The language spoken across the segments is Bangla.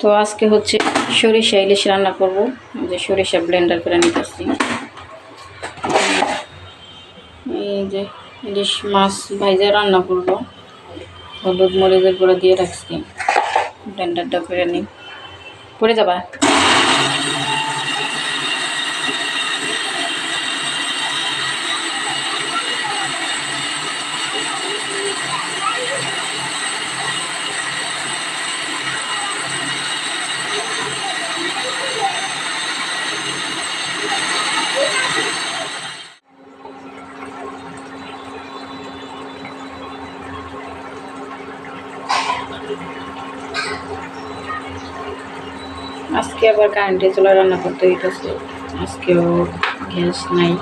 তো আজকে হচ্ছে সরিষা ইলিশ রান্না করব। যে সরিষা ব্লেন্ডার করে নিতেছি। এই যে ইলিশ মাছ ভাইজা রান্না করব, হলুদ মরিচের গুঁড়া দিয়ে রাখছি। ব্লেন্ডারটা করে নিই, পড়ে যাবা। আজকে আবার কারেন্টে চুলা রান্না করতে হইতেছে, আজকেও গ্যাস নাই।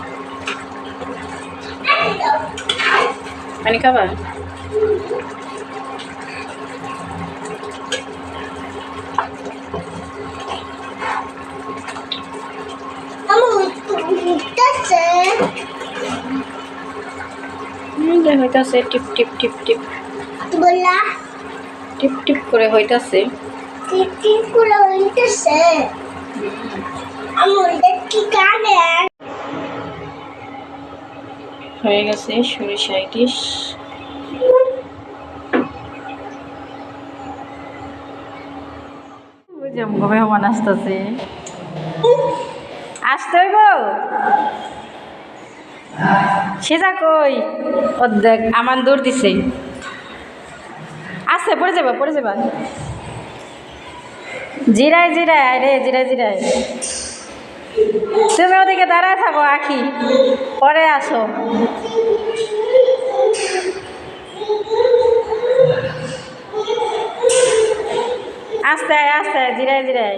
পানি খাবা? হইতাছে টিপ টিপ টিপ টিপ টিপ টিপ করে হইতাছে। হয়ে গেছে সরিষা ইলিশ। মেহমান আসতেছে, আসতে হইব। সেজা কই অর্ধেক আমার দৌড় দিছে, আসছে পড়ে যাবা পড়ে যাবা। জিরায় জিরায় রে, জিরায় জিরায়। তুমি ওদিকে দাঁড়ায় থাকো, আখি পরে আসো। আস্তে আস্তে জিরায় জিরায়।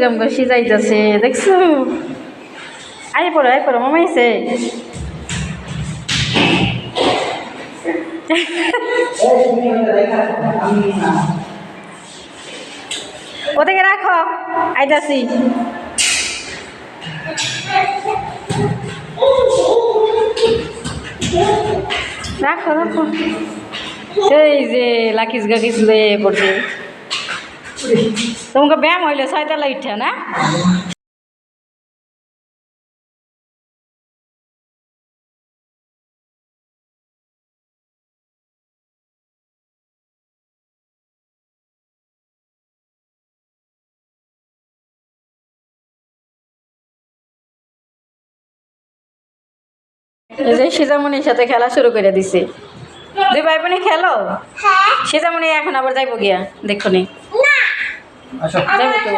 জমগো সিজাইতেছে, দেখছো? আই পড়ো মামাইছে। ওদিকে রাখো, আইতাছি। রাখো রাখো। এই যে লাকিস গাকিস লয়ে পড়ছে। তোমাকে ব্যায়াম হইলে ছয়তলা উঠা না? এই যে সিজামনির সাথে খেলা শুরু করে দিছে। দুই ভাই বোনে খেলো। সিজামনি এখন আবার যাইব গিয়া, দেখো নি যাইব তো।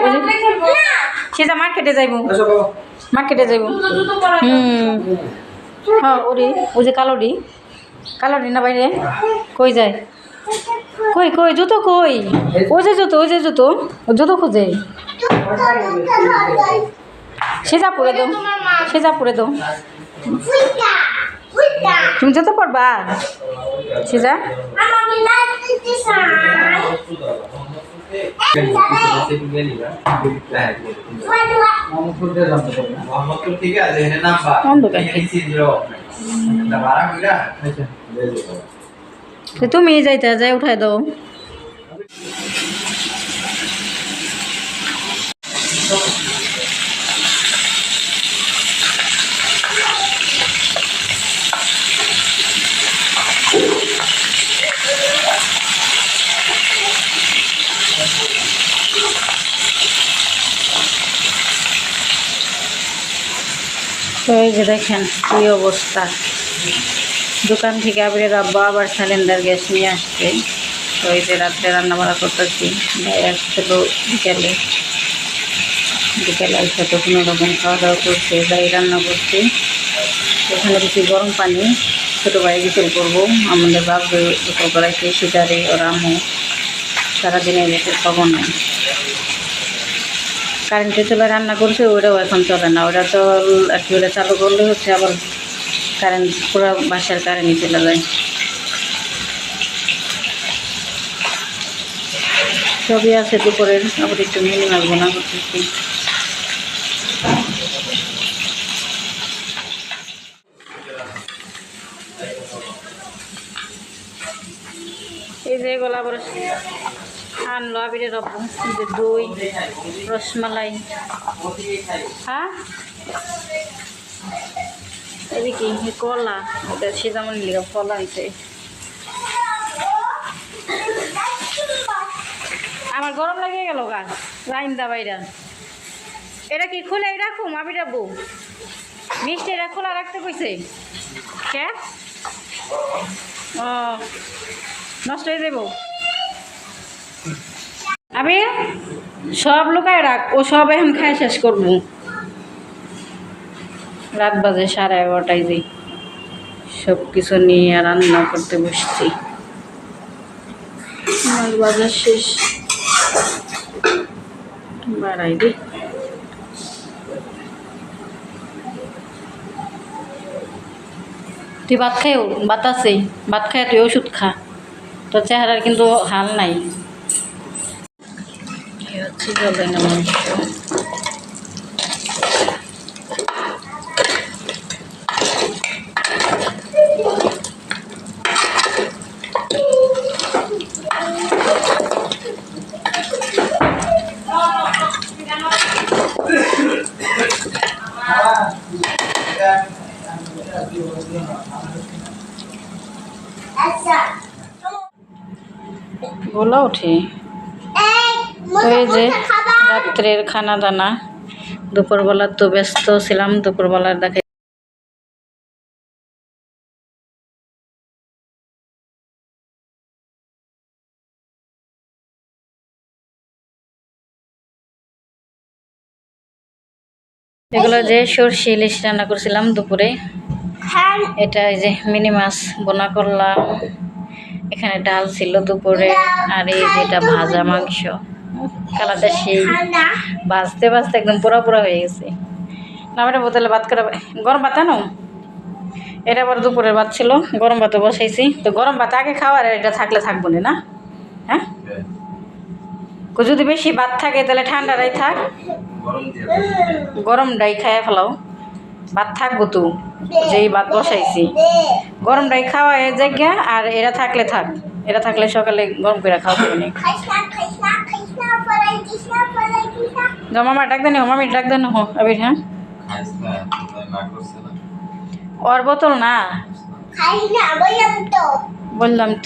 সিজা মার্কেটে যাইব, মার্কেটে যাইব। হ্যাঁ ওরে, ওই যে কালোরি কালোরি না বাইরে কই যায়? কই কই জুতো কই? ওই যে জুতো, ওই যে জুতো, জুতো খুঁজে। সেজা পরে দাও, সেজা পরে দাও। তুমি জুতো পরবা সেজা? তুমি যাইতে যাই উঠাই দাও। তো এই যে দেখেন কি অবস্থা, দোকান থেকে আবিরের আব্বা আবার সিলিন্ডার গ্যাস নিয়ে আসছে। তো এই যে রাত্রে রান্না বান্না করতেছি। ভাই আসছিল বিকেলে, বিকেলে আসছে তো কোনো রকম খাওয়া দাওয়া করছে। ভাই রান্না করছে, এখানে কিছু গরম পানি ছোটো ভাই গোসল করবো। আমাদের বাবু গোসল করাইছে, সিজারে ওর আম্মু। সারাদিনে গ্যাসের খবর নেই। কারেন্টে চলে রান্না করছে, ওটাও এখন চলে না। ওটা তো আর কি, ওটা চালু করলে হচ্ছে আবার কারেন্ট, পুরো বাসার কারেন্টই চলে যায়। সবই আছে দুপুরের, আবার একটু মিনি মাছ বোনা করতেছি। আনলো আবিরের রকম যে দই রসমালাই। হ্যাঁ এদিকে কলা ওটা সীতামণি লিগা ফল আনছে। আমার গরম লাগে গেল গাছ রাইন্দা বাইরা। এটা কি খুলে রাখুম আবির আব্বু? মিষ্টি এটা খোলা রাখতে কইছে কে? ও নষ্ট হয়ে যাবো। আবির সব লুকায় রাখ, ও সব এখন খায় শেষ করবো। রাত বাজে 11:30 যে সব কিছু নিয়ে রান্না করতে বসছি। মাছ বাজার শেষ বাড়াই দি। তুই ভাত খাইও, ভাত আছে, ভাত খাই তুই ওষুধ খা, তোর চেহারার কিন্তু হাল নাই। হচ্ছে জলে না মাংস। বলা ওঠে ওই যে রাত্রের খানা দানা। দুপুরবেলা তো ব্যস্ত ছিলাম, দুপুরবেলার দেখে এগুলো যে সরষে ইলিশ রান্না করছিলাম দুপুরে। এটা এই যে মিনি মাছ বোনা করলাম, এখানে ডাল ছিল দুপুরে, আর এই যেটা ভাজা মাংস। কালারটা সেই ভাজতে ভাজতে একদম পোড়া পোড়া হয়ে গেছে। নামের বোতলে ভাত করে গরম ভাত আনো। এটা আবার দুপুরের ভাত ছিল, গরম ভাতও বসাইছি। তো গরম ভাত আগে খাওয়ার এটা থাকলে থাকবো না। হ্যাঁ যদি বেশি ভাত থাকে তাহলে ঠান্ডাটাই থাক, গরমটাই খাইয়া ফেলাও। ভাত থাকবো তো, যেই ভাত বসাইছি গরমটাই খাওয়া জায়গা। আর এরা থাকলে থাক, এরা থাকলে সকালে গরম করে খাওয়া যাবে না। মামার ডাক দেন, মামির ডাক দেন হো আবির। হ্যাঁ ওর বোতল না, বললাম তো